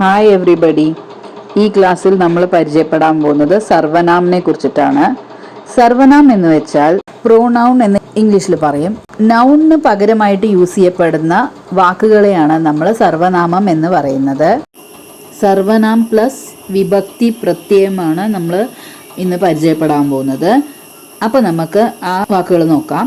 Hi everybody. ഈ ക്ലാസ്സിൽ നമ്മൾ പരിചയപ്പെടാൻ പോകുന്നത് സർവനാമിനെ കുറിച്ചിട്ടാണ്. സർവനാം എന്ന് വെച്ചാൽ പ്രോനൗൺ എന്ന് ഇംഗ്ലീഷിൽ പറയും. നൗണിന് പകരമായിട്ട് യൂസ് ചെയ്യപ്പെടുന്ന വാക്കുകളെയാണ് നമ്മൾ സർവനാമം എന്ന് പറയുന്നത്. സർവനാം പ്ലസ് വിഭക്തി പ്രത്യയമാണ് നമ്മൾ ഇന്ന് പരിചയപ്പെടാൻ പോകുന്നത്. അപ്പോൾ നമുക്ക് ആ വാക്കുകൾ നോക്കാം.